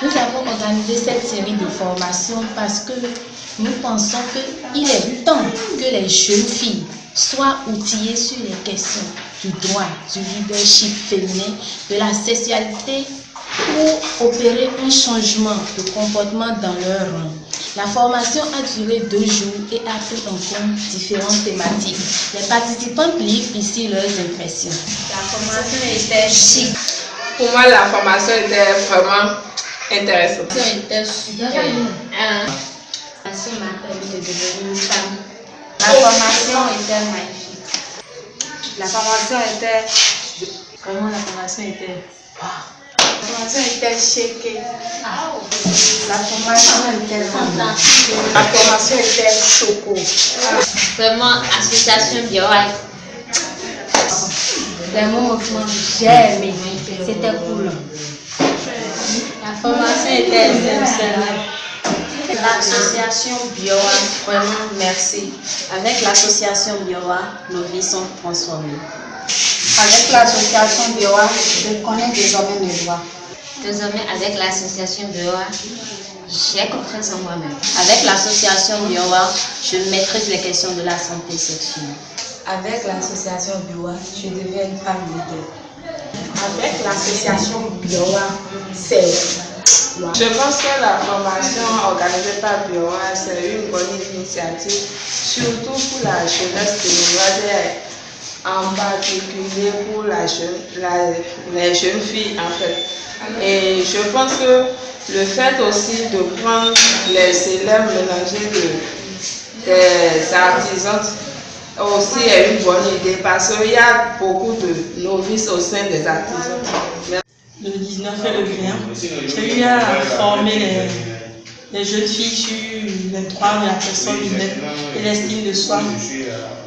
Nous avons organisé cette série de formations parce que nous pensons qu'il est temps que les jeunes filles soient outillées sur les questions du droit, du leadership féminin, de la sexualité pour opérer un changement de comportement dans leur rang. La formation a duré 2 jours et a pris en compte différentes thématiques. Les participantes livrent ici leurs impressions. La formation était chic. Pour moi, la formation était vraiment intéressante. La formation était super. La formation m'a permis de devenir une femme. La formation était magnifique. La formation était... Vraiment, la formation était... La formation était chic. La formation était vraiment. La formation était choco. Vraiment, association Biowa. Vraiment, j'ai aimé. C'était cool. La formation était exceptionnelle. L'association Biowa, vraiment merci. Avec l'association Biowa, nos vies sont transformées. Avec l'association Biowa, je connais désormais mes droits. Désormais, avec l'association Biowa, j'ai confiance en moi-même. Avec l'association Biowa, je maîtrise les questions de la santé sexuelle. Avec l'association Biowa, je deviens une femme leader. Avec l'association Biowa, c'est... Je pense que la formation organisée par Biowa, c'est une bonne initiative, surtout pour la jeunesse ténébreuse, en particulier pour les jeunes filles en fait. Et je pense que le fait aussi de prendre les élèves mélangés des artisans aussi est une bonne idée parce qu'il y a beaucoup de novices au sein des artisans. Le 19 et le 20, j'ai eu à former les jeunes filles sur les droits de la personne humaine et l'estime de soi.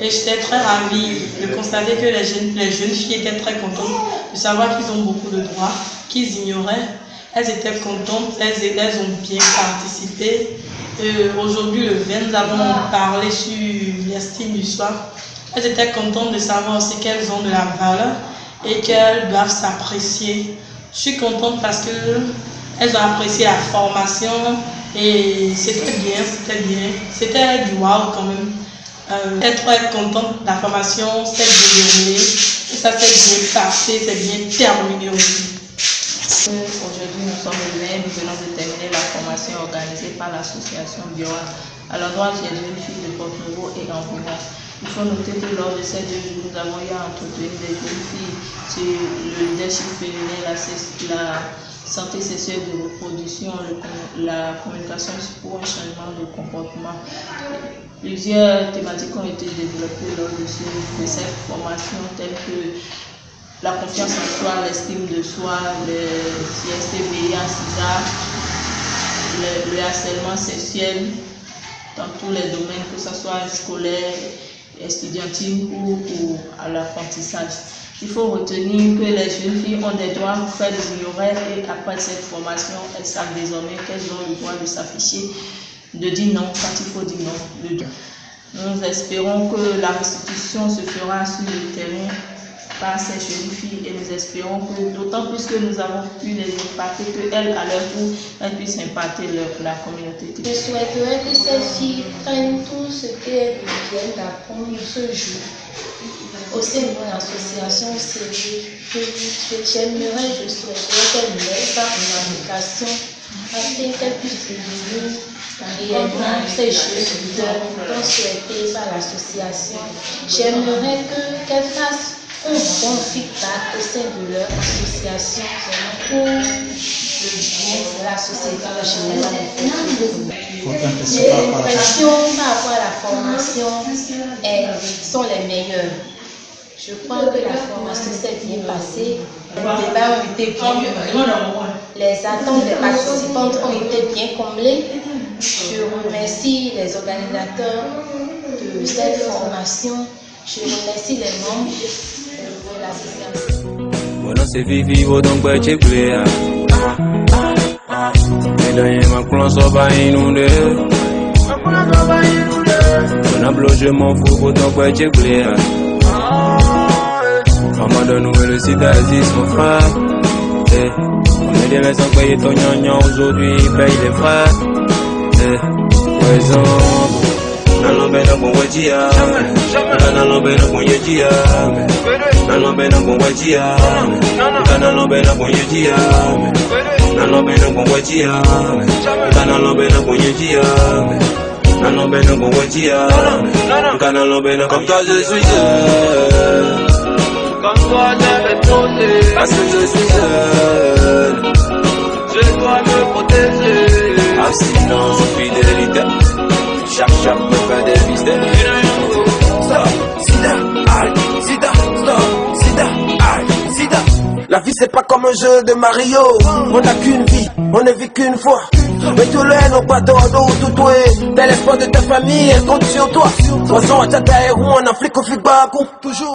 Et j'étais très ravie de constater que les jeunes filles étaient très contentes de savoir qu'ils ont beaucoup de droits, qu'ils ignoraient. Elles étaient contentes, elles ont bien participé. Aujourd'hui, le 20, nous avons parlé sur l'estime du soi. Elles étaient contentes de savoir aussi qu'elles ont de la valeur et qu'elles doivent s'apprécier. Je suis contente parce qu'elles ont apprécié la formation et c'était bien. C'était du wow quand même. J'étais très contente de la formation, c'est bien déroulé et ça s'est bien passé, c'est bien terminé aussi. Aujourd'hui, nous sommes le 20, nous venons de terminer la formation organisée par l'association Biowa à l'endroit des jeunes filles de Porto-Novo et environ. Il faut noter que lors de ces 2 jours, nous avons eu à entretenir des jeunes filles sur le leadership féminin, la santé sexuelle de reproduction, la communication pour un changement de comportement. Plusieurs thématiques ont été développées lors de cette formation, telles que la confiance en soi, l'estime de soi, le CST-VIH, SIDA, le harcèlement sexuel dans tous les domaines, que ce soit scolaire, estudiantine ou à l'apprentissage. Il faut retenir que les jeunes filles ont des droits qu'elles ignoraient et après cette formation, elles savent désormais qu'elles ont le droit de s'afficher, de dire non quand il faut dire non. Nous espérons que la restitution se fera sur le terrain par ces jeunes filles et nous espérons que, d'autant plus que nous avons pu les impacter, qu'elles, à leur tour, elles puissent impacter la communauté. Je souhaiterais que ces filles prennent tout ce qu'elles viennent d'apprendre ce jour au sein de l'association au sérieux. Je souhaiterais qu'elles mettent ça en application afin qu'elles puissent devenir réellement ces jeunes leaders tant souhaités par l'association. J'aimerais qu'elles fassent un bon feedback au sein de leur association pour le bien de la société en général. Les impressions par rapport à la formation sont les meilleures. Je crois que la formation s'est bien passée, les débats ont été bien mûris, les attentes des participantes ont été bien comblées. Je remercie les organisateurs de cette formation, je remercie les membres de l'association. Bueno, se vivi donc ba cheklea. Medanye makula soba inunde. Bon ablo je m'en fous donc ba cheklea. Maman donne nous le site Aziz mon frère. On met des maisons payées ton gnagnan, aujourd'hui paye les frais. Par exemple, dans l'embête d'un bon wajia, dans l'embête d'un bon yajia, dans l'embête d'un bon wajia, dans l'embête d'un bon yajia, dans l'embête d'un bon wajia, dans l'embête d'un bon yajia. Comme toi je suis seul, comme toi j'avais sauté, parce que je suis seul, je dois me protéger. Abstinence, fidélité, chaque me fait des mystères. Stop, sida, aïe, sida, stop, sida, aïe, sida. La vie c'est pas comme un jeu de Mario. On n'a qu'une vie, on ne vit qu'une fois. Mais tout le n'ont pas d'ordre ou tout doué. T'as l'espoir de ta famille, elle compte sur toi. Poisson à Tataïrou, en Afrique au Figbakou. Toujours.